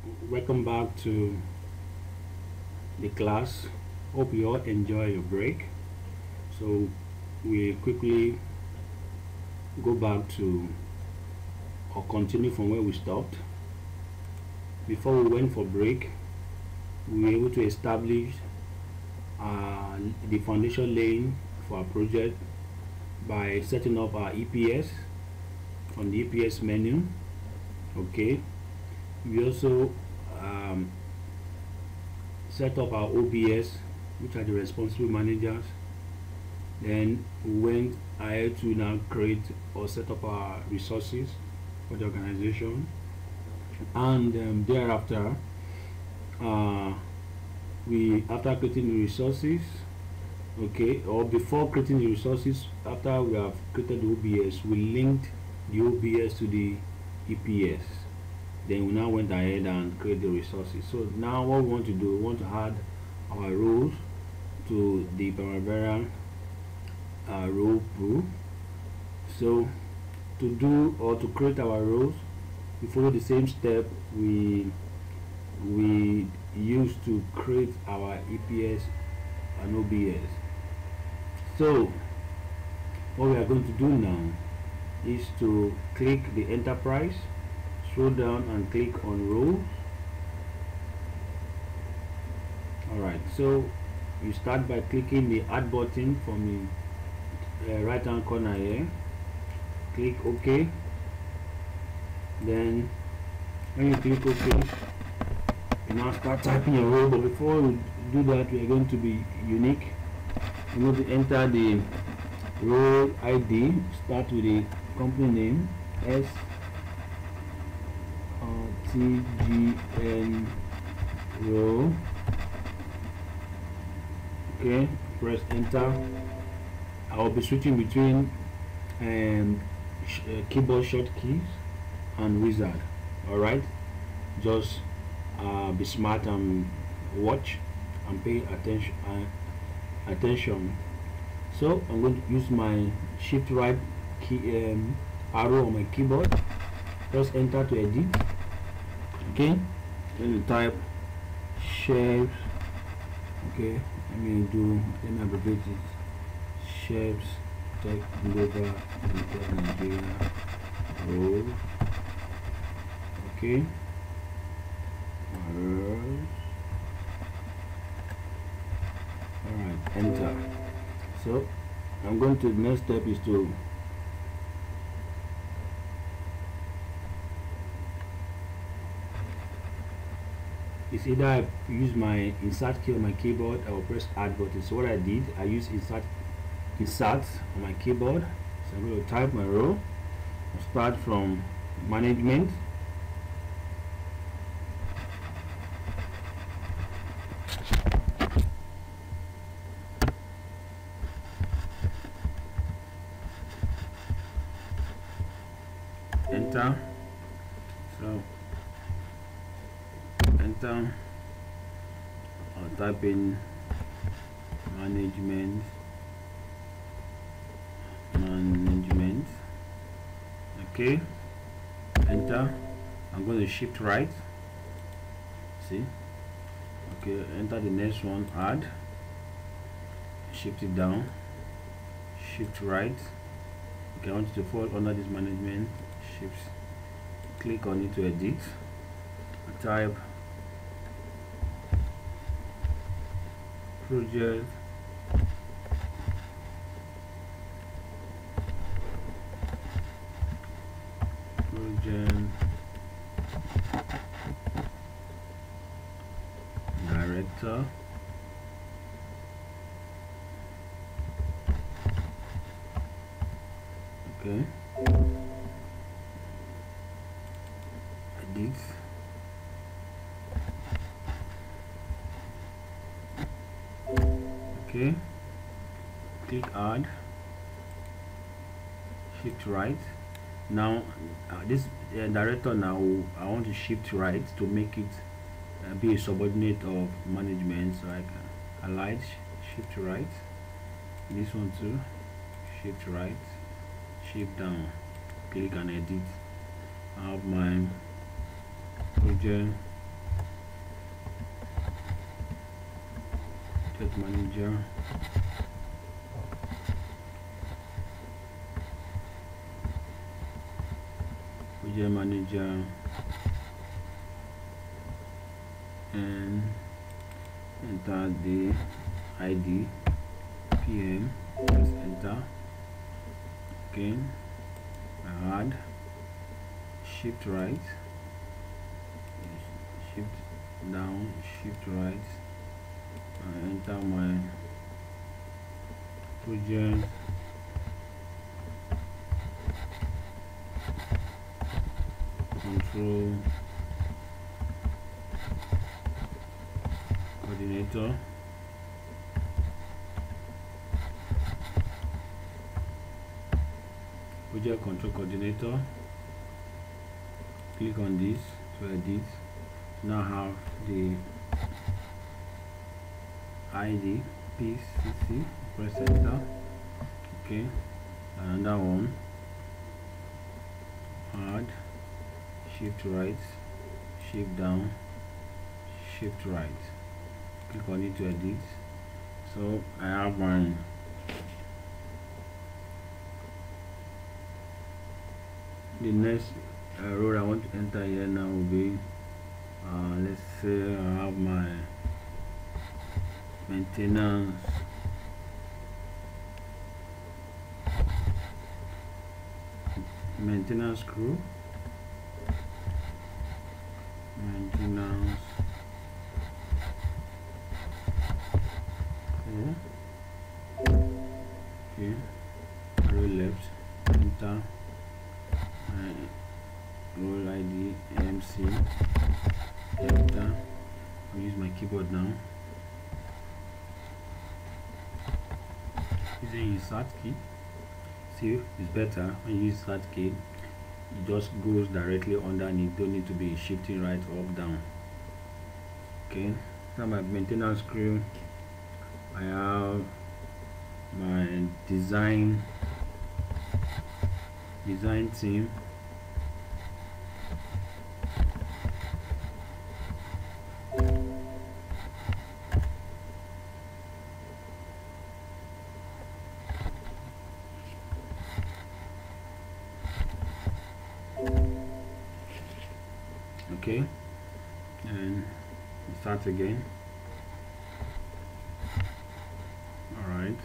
Welcome back to the class. Hope you all enjoy your break. So we quickly go back to or continue from where we stopped. Before we went for break, we were able to establish the foundation laying for our project by setting up our EPS on the EPS menu. Okay, we also set up our OBS, which are the responsible managers. Then we went ahead to now create or set up our resources for the organization, and thereafter we, after creating the resources, okay, or before creating the resources, after we have created the OBS, we linked the OBS to the EPS. Then we now went ahead and create the resources. So now what we want to do, we want to add our roles to the Primavera role pool. So to do or to create our roles, we follow the same step we used to create our EPS and OBS. So what we are going to do now is to click the enterprise, scroll down and click on roles. Alright, so you start by clicking the add button from the right hand corner here. Click OK. Then when you click OK, you now start typing your role. But before we do that, we are going to be unique. We're going to enter the role ID. Start with the company name STGN role. Okay, press enter. I will be switching between keyboard shortkeys and wizard. Alright, just be smart and watch and pay attention. So I'm going to use my shift right key arrow on my keyboard. Press enter to edit. Okay, then you type shapes. Okay, let me abbreviate it. Shapes Tech Global Limited Nigeria role. Okay, alright, enter. So I'm going to, the next step is to either I use my insert key on my keyboard or press add button. So what I did, I use insert on my keyboard. So I'm going to type my role. I'll start from management. Enter. So enter. I'll type in management. Okay, enter. I'm going to shift right. See, okay, enter the next one, add, shift it down, shift right. Okay, I want you to fall under this management, shift, click on it to edit, type project director. Okay, edit, okay, click add, shift right. Now this director, now I want to shift right to make it be a subordinate of management. So I can highlight, shift right, this one too, shift right, shift down, click and edit. I have my project project manager. And enter the ID PM, press enter. Again, add, shift right, shift down, shift right, and enter my project control coordinator. Project control coordinator. Click on this to edit. Now have the ID PCC. Press enter. Okay. Another one. Add. Shift right. Shift down. Shift right. Click on it to edit. So I have my the next row I want to enter here now will be let's say I have my maintenance crew, okay, arrow left, enter, role ID MC, enter. I'll use my keyboard now. Using your start key, see it's better when you use start key. It just goes directly underneath, don't need to be shifting right up down. Okay, now my maintenance crew, I have my design team, okay, and start again. All right,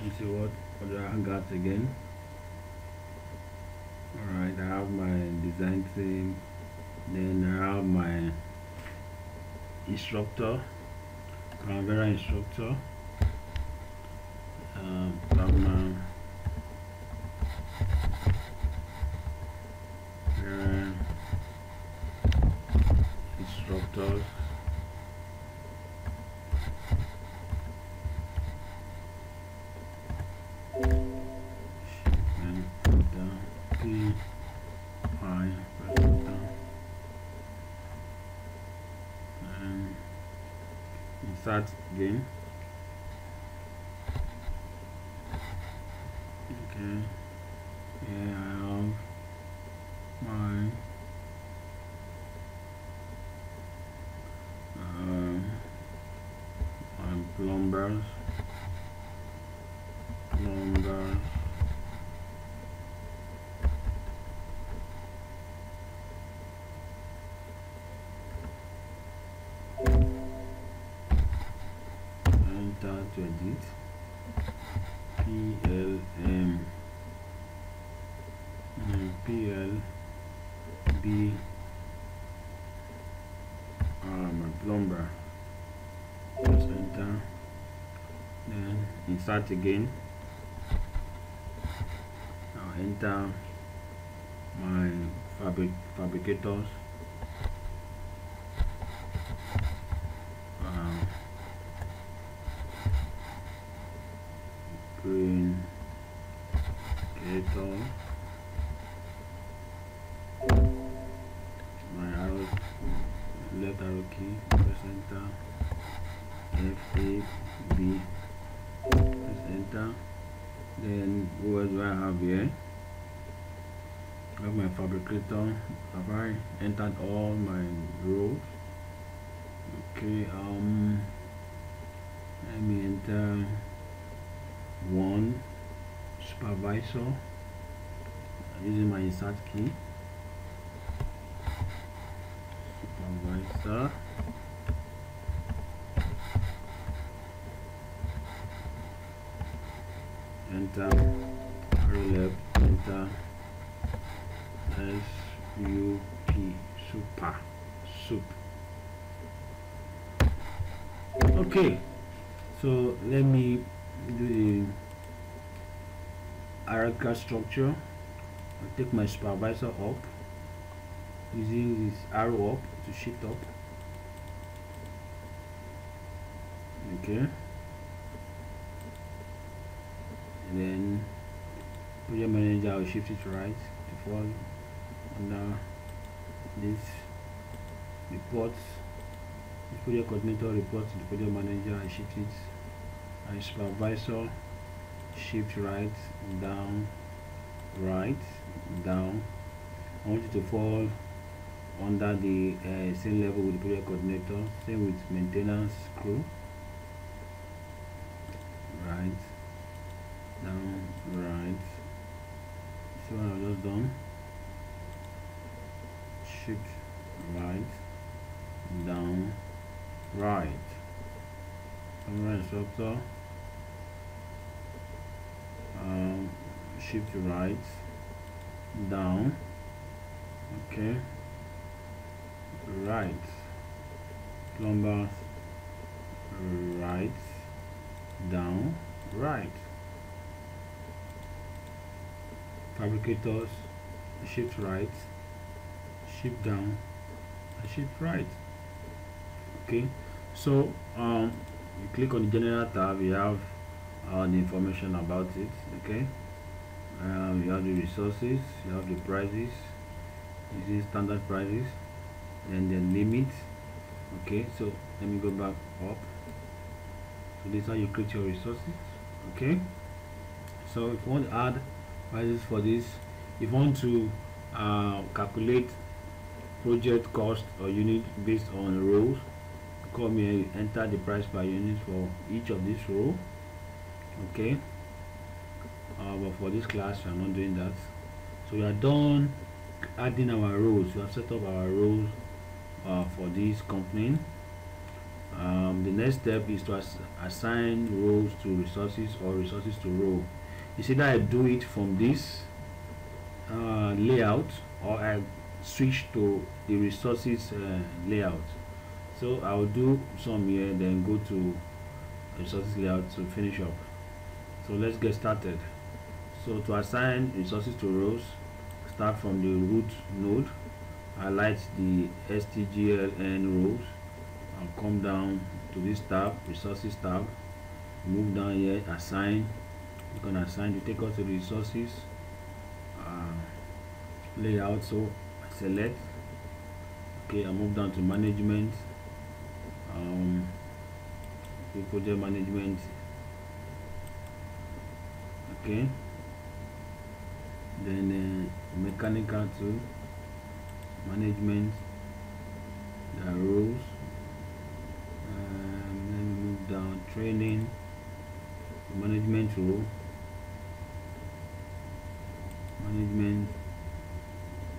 let's see what I got again. All right, I have my design team, then I have my instructor, Primavera instructor, Plasma instructors, start again. Okay, yeah, I have my plumbers, enter to edit, PLB, my plumber, press enter, then insert again. Now enter my fabricators, green creator, my arrow, left arrow key, press enter, FAB, press enter. Then what do I have here? I have my fabricator. Have I entered all my rows? Okay, Let me enter one supervisor using my insert key. Supervisor. Enter arrow left, enter SUP, super, soup. Okay, so let me do the hierarchical structure. I'll take my supervisor up using this arrow up to shift up. Okay, and then project manager, I'll shift it right to fall under this reports. This project coordinator reports to the project manager. I shift it. I supervisor, shift right, down, right, down. I want you to fall under the same level with the project coordinator. Same with maintenance crew. Right, down, right. So I've just done. Shift right, down, right. Camera instructor. Shift right, down. Okay. Right. Plumbers. Right, down, right. Fabricators, shift right, shift down, and shift right. Okay, so you click on the general tab, you have the information about it. Okay, you have the resources, you have the prices, using standard prices, and then limit. Okay, so let me go back up. So this is how you create your resources. Okay, so if you want to add prices for this, if you want to calculate project cost or unit based on rows, come here, enter the price per unit for each of these row. Okay, but for this class we are not doing that. So we are done adding our rows. We have set up our rows for this company. The next step is to assign rows to resources or resources to row. You see that I do it from this layout, or I switch to the resources layout. So I will do some here, then go to resources layout to finish up. So let's get started. So to assign resources to rows, start from the root node, highlight the STGLN rows, and come down to this tab, resources tab, move down here, assign. You can assign to take us to the resources layout. So I select. Okay, I move down to management, project management. Okay, then mechanical to management, the rows. Then we move down, training, management row, management,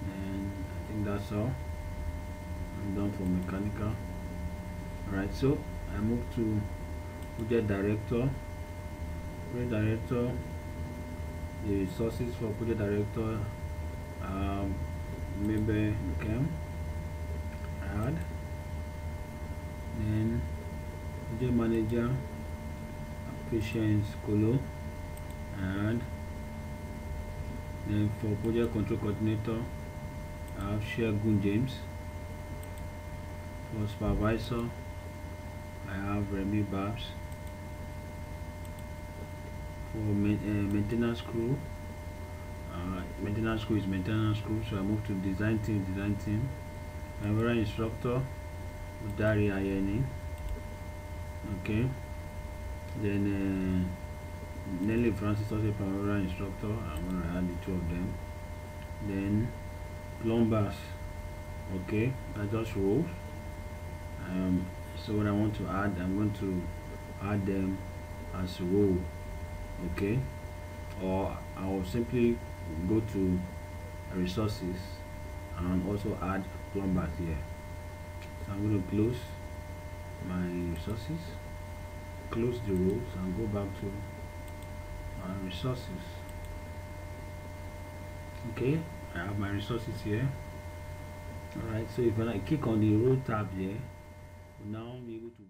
and I think that's all. I'm done for mechanical. Alright, so I move to project director. Project director, the resources for project director, maybe okay, add. Then project manager, patience colo, and then for project control coordinator, I have Shegun James. For supervisor, I have Remy Babs. For maintenance crew, maintenance crew is maintenance crew, so I move to design team. Camera instructor, Dari Ayeni. Okay, then Nelly Francis, also camera instructor. I'm going to add the two of them. Then plumbers. Okay, I just rows. So what I want to add, I'm going to add them as a row. Okay, or I will simply go to resources and also add plumbers here. So I'm going to close my resources, close the rows, and go back to my resources. Okay, I have my resources here. Alright, so if I click on the row tab here, we'll now be able to